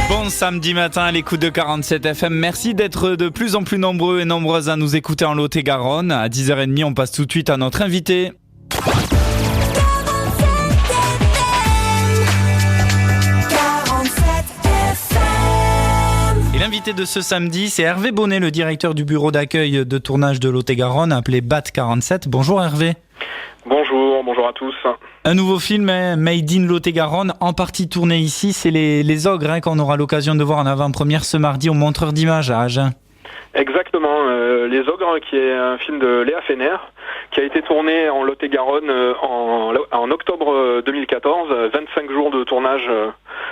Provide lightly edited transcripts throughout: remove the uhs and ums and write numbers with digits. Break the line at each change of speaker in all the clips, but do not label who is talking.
Bon samedi matin à l'écoute de 47 FM. Merci d'être de plus en plus nombreux et nombreuses à nous écouter en Lot-et-Garonne. À 10h30, on passe tout de suite à notre invité. Et l'invité de ce samedi, c'est Hervé Bonnet, le directeur du bureau d'accueil de tournage de Lot-et-Garonne, appelé BAT47. Bonjour Hervé.
Bonjour à tous.
Un nouveau film, Made in Lot-et-Garonne, en partie tourné ici. C'est les Ogres qu'on aura l'occasion de voir en avant-première ce mardi au Montreur d'Images à Agen.
Exactement, Les Ogres, qui est un film de Léa Fener, qui a été tourné en Lot-et-Garonne en octobre 2014, 25 jours de tournage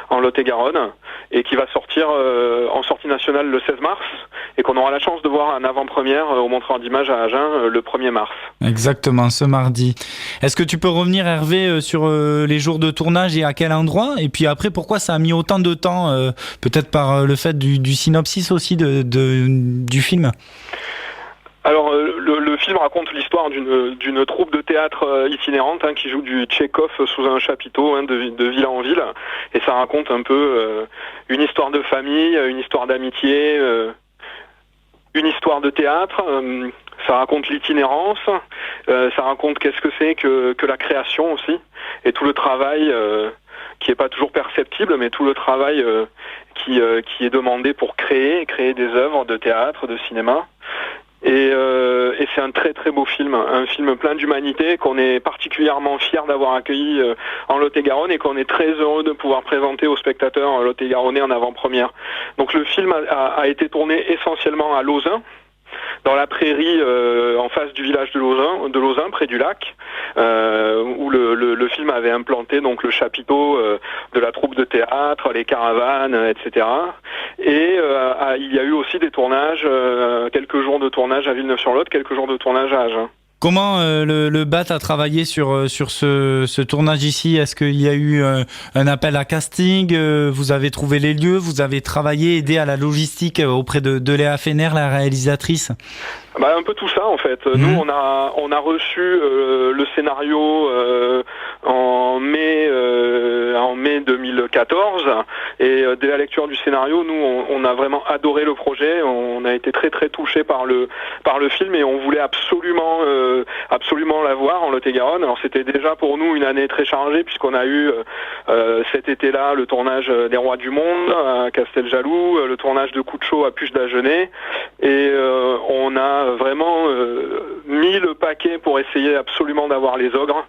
en Lot-et-Garonne, et qui va sortir en sortie nationale le 16 mars, et qu'on aura la chance de voir en avant-première au Montreur d'Images à Agen le 1er mars.
Exactement, ce mardi. Est-ce que tu peux revenir, Hervé, sur les jours de tournage et à quel endroit ? Et puis après, pourquoi ça a mis autant de temps, peut-être par le fait du synopsis aussi du film ?
Alors, le film raconte l'histoire d'une troupe de théâtre itinérante qui joue du Tchekhov sous un chapiteau de ville en ville. Et ça raconte un peu une histoire de famille, une histoire d'amitié, une histoire de théâtre. Ça raconte l'itinérance, ça raconte qu'est-ce que c'est que la création aussi, et tout le travail qui est pas toujours perceptible, mais tout le travail qui est demandé pour créer des œuvres de théâtre, de cinéma. Et c'est un très très beau film, un film plein d'humanité qu'on est particulièrement fiers d'avoir accueilli en Lot-et-Garonne et qu'on est très heureux de pouvoir présenter aux spectateurs lot-et-garonnais en avant-première. Donc le film a été tourné essentiellement à Lauzun, dans la prairie en face du village de Lauzun, près du lac, où le film avait implanté donc le chapiteau de la troupe de théâtre, les caravanes, etc. Et il y a eu aussi des tournages, quelques jours de tournage à Villeneuve-sur-Lot, quelques jours de tournage à Agen.
Comment le BAT a travaillé sur ce tournage ici ? Est-ce qu'il y a eu un appel à casting ? Vous avez trouvé les lieux ? Vous avez travaillé, aidé à la logistique auprès de Léa Fener, la réalisatrice ?
Un peu tout ça en fait. Nous on a reçu le scénario en mai 2014 et dès la lecture du scénario, nous on a vraiment adoré le projet. On a été très très touchés par le film et on voulait absolument la voir en Lot-et-Garonne. Alors c'était déjà pour nous une année très chargée puisqu'on a eu cet été-là le tournage des Rois du Monde à Casteljaloux, le tournage de Coup de chaud à Puche d'Agenais et on a vraiment mis le paquet pour essayer absolument d'avoir les Ogres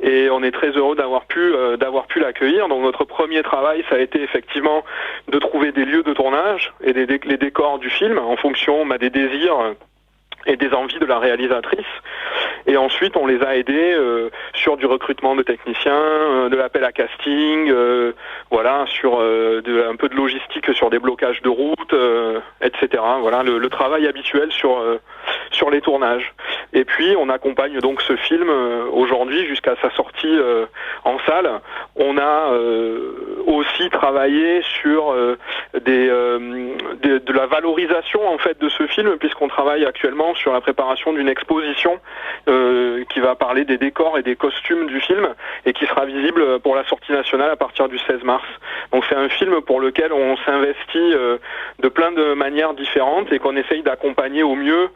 et on est très heureux d'avoir pu l'accueillir. Donc notre premier travail ça a été effectivement de trouver des lieux de tournage et les décors du film en fonction des désirs et des envies de la réalisatrice. Et ensuite, on les a aidés sur du recrutement de techniciens, de l'appel à casting, sur un peu de logistique sur des blocages de route, etc. Voilà, le travail habituel sur les tournages. Et puis, on accompagne donc ce film aujourd'hui jusqu'à sa sortie en salle. On a aussi travaillé sur de la valorisation en fait de ce film, puisqu'on travaille actuellement sur la préparation d'une exposition qui va parler des décors et des costumes du film et qui sera visible pour la sortie nationale à partir du 16 mars. Donc c'est un film pour lequel on s'investit de plein de manières différentes et qu'on essaye d'accompagner au mieux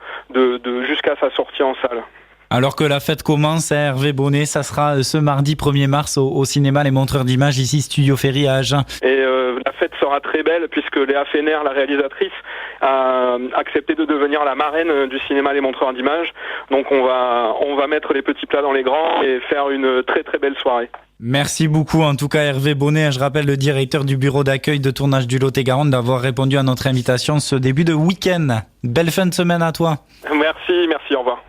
jusqu'à sa sortie en salle.
Alors que la fête commence, Hervé Bonnet, ça sera ce mardi 1er mars au cinéma Les Montreurs d'Images, ici Studio Ferry à Agen. Et
la fête sera très belle puisque Léa Fener, la réalisatrice, a accepté de devenir la marraine du cinéma Les Montreurs d'Images. Donc on va mettre les petits plats dans les grands et faire une très très belle soirée.
Merci beaucoup en tout cas Hervé Bonnet, je rappelle le directeur du bureau d'accueil de tournage du Lot-et-Garonne d'avoir répondu à notre invitation ce début de week-end. Belle fin de semaine à toi.
Merci, au revoir.